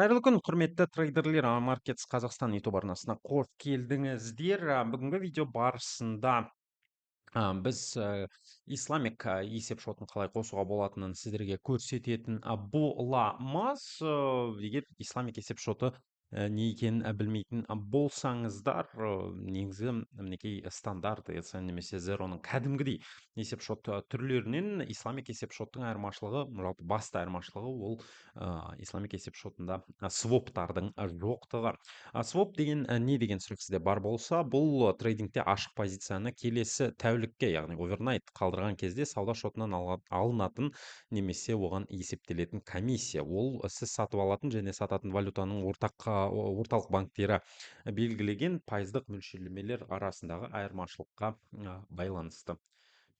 Қайырлы күн, құрметті трейдерлер, Маркетс Қазақстан YouTube арнасына қош келдіңіздер. Бүгінгі видео барысында біз исламик есепшотын қалай қосуға болатынын сіздерге көрсететін боламыз. Егер исламик есепшоты не екенін білмейтін болсаңыздар, негізі мінекей стандарт немесе зероның кәдімгідей есепшот түрлерінен исламик есепшоттың айырмашылығы, жалпы басты айырмашылығы ол исламик есепшотында своптардың жоқтығы. Своп деген не деген сұрақ сізде бар болса, бұл трейдингте ашық позицияны келесі тәулікке, яғни овернайт қалдырған кезде сауда шотынан алынатын немесе оған есептелетін комиссия. Ол сіз сатып алатын және сататын валютаның орталық банктері белгілеген пайыздық мөлшерлемелер арасындағы айырмашылыққа байланысты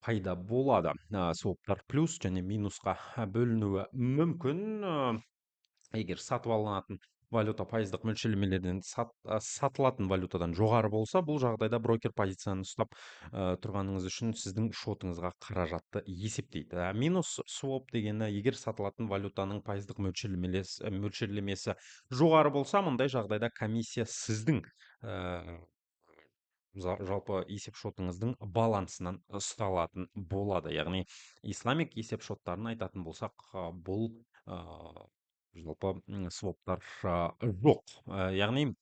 пайда болады. Своптар плюс және минусқа бөлінуі мүмкін. Егер сатып алынатын валюта пайыздық мөлшерлемелерден сатылатын валютадан жоғары болса, бұл жағдайда брокер позицияны ұстап тұрғаныңыз үшін сіздің шотыңызға қаражатты есептейді. Минус своп дегені, егер сатылатын валютаның пайыздық мөлшерлемесі жоғары болса, мұндай жағдайда комиссия сіздің жалпы есеп шотыңыздың балансынан ұсталатын болады. Яғни исламик есеп шоттарын айтатын болсақ, бұл жалпы своптар жоқ. Яғни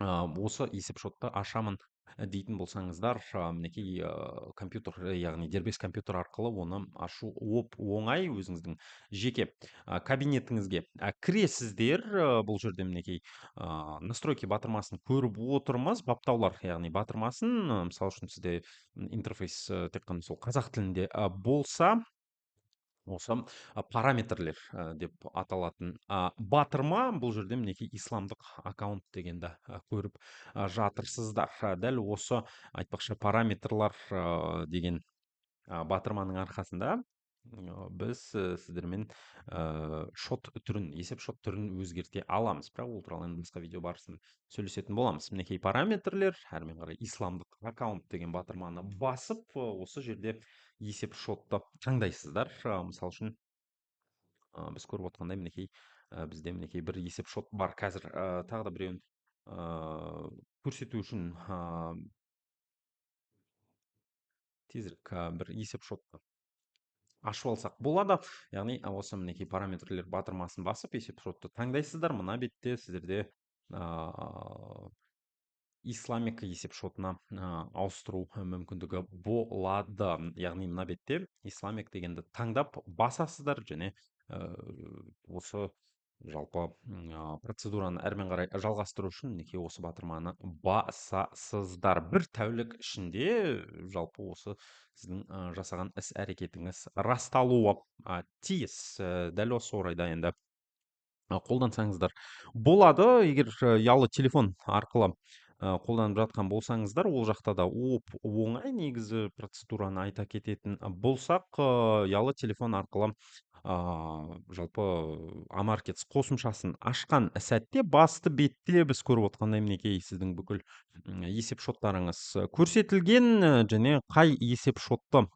осы есепшотты ашамын дейтін болсаңыздар, мінекей компьютер, яғни дербес компьютер арқылы оны ашу оңай. Өзіңіздің жеке кабинетіңізге кіресіздер. Бұл жерде мінекей настройки батырмасын көріп отырмыз. Баптаулар, яғни батырмасын, мысалы үшін сізде интерфейс тек қана сол қазақ тілінде болса, осы параметрлер деп аталатын батырма. Бұл жерде мінекей исламдық аккаунт дегенді көріп жатырсыздар. Дәл осы айтпақшы параметрлар деген батырманың арқасында біз сіздермен шот түрін, есеп шот түрін өзгерте аламыз. Бірақ ол туралы енді басқа видео барысында сөйлесетін боламыз. Мінекей параметрлер, әрмен қарай исламдық аккаунт деген батырманы басып, осы жерде есеп шотты таңдайсыздар. Мысалы үшін біз көріп отқандай мінекей бізде мінекей бір есеп шот бар. Қазір тағы да біреуін көрсету үшін тезірек бір есеп шотты ашып алсақ болады. Яғни осы мінекей параметрлер батырмасын басып есеп шотты таңдайсыздар. Мына бетте сіздерде исламик есеп шотына ауыстыру мүмкіндігі болады. Яғни мына бетте исламик дегенді таңдап басасыздар және осы жалпы процедураны әрмен қарай жалғастыру үшін мінекей осы батырманы басасыздар. Бір тәулік ішінде жалпы осы сіздің жасаған іс әрекетіңіз расталуы тиіс. Дәл осы орайда енді қолдансаңыздар болады. Егер ұялы телефон арқылы қолданып жатқан болсаңыздар, ол жақта да оңай. Негізі процедураны айта кететін болсақ, ұялы телефон арқылы жалпы Амаркетс қосымшасын ашқан сәтте басты бетте біз көріп отқандай мінекей сіздің бүкіл есеп шоттарыңыз көрсетілген. Және қай есеп шотты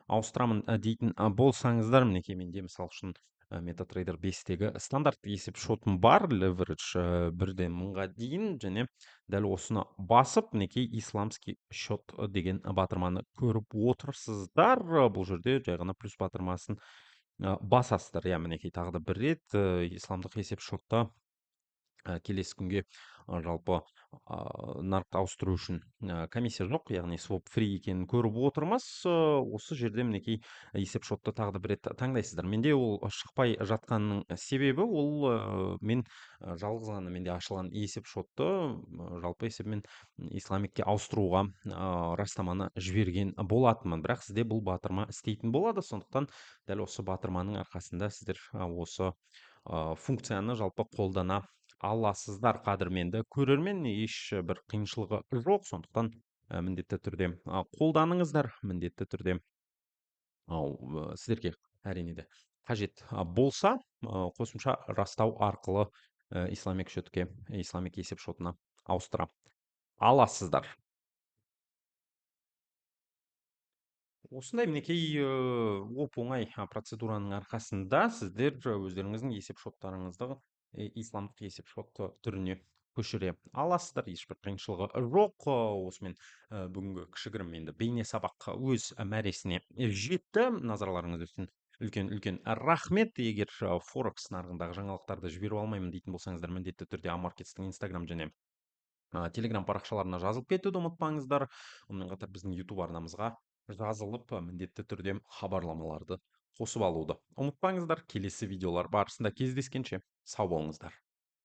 ауыстырамын дейтін болсаңыздар, мінекей менде мысал үшін MetaTrader 5-тегі стандарт есеп шотым бар, leverage 1-ден 1000-ға дейін, және дәл осыны басып, мінекей исламский счет деген батырманы көріп отырсыздар. Бұл жерде жай ғана плюс батырмасын басасыздар. Мінекей тағы да бір рет исламдық есеп шотта келесі күнге жалпы нарықты ауыстыру үшін комиссия жоқ, яғни своп фри екенін көріп отырмыз. Осы жерде мінекей есеп шотты тағы да бір рет таңдайсыздар. Менде ол шықпай жатқанның себебі ол мен жалғыз ғана менде ашылған есеп шотты жалпы есебімен исламикке ауыстыруға растаманы жіберген болатынмын. Бірақ сізде бұл батырма істейтін болады. Сондықтан дәл осы батырманың арқасында сіздер осы функцияны жалпы қолдана аласыздар. Қадірменді көрермен, еш бір қиыншылығы жоқ. Сондықтан міндетті түрде қолданыңыздар. Міндетті түрде сіздерге әрине де қажет болса қосымша растау арқылы исламик счетке, исламик есеп шотына ауыстыра аласыздар. Осындай мінекей оңай процедураның арқасында сіздер өздеріңіздің есеп шоттарыңызды исламдық есепшот түріне көшіре аласыздар, ешбір қиыншылығы жоқ. Осымен бүгінгі кішігірім енді бейне сабақ өз мәресіне жетті. Назарларыңыз үшін үлкен үлкен рахмет. Егер форекс нарығындағы жаңалықтарды жіберіп алмаймын дейтін болсаңыздар, міндетті түрде Амаркетстің инстаграм және телеграм парақшаларына жазылып кетуді ұмытпаңыздар. Онымен қатар біздің YouTube арнамызға жазылып, міндетті түрде хабарламаларды қосып алуды ұмытпаңыздар. Келесі видеолар барысында кездескенше сау болыңыздар.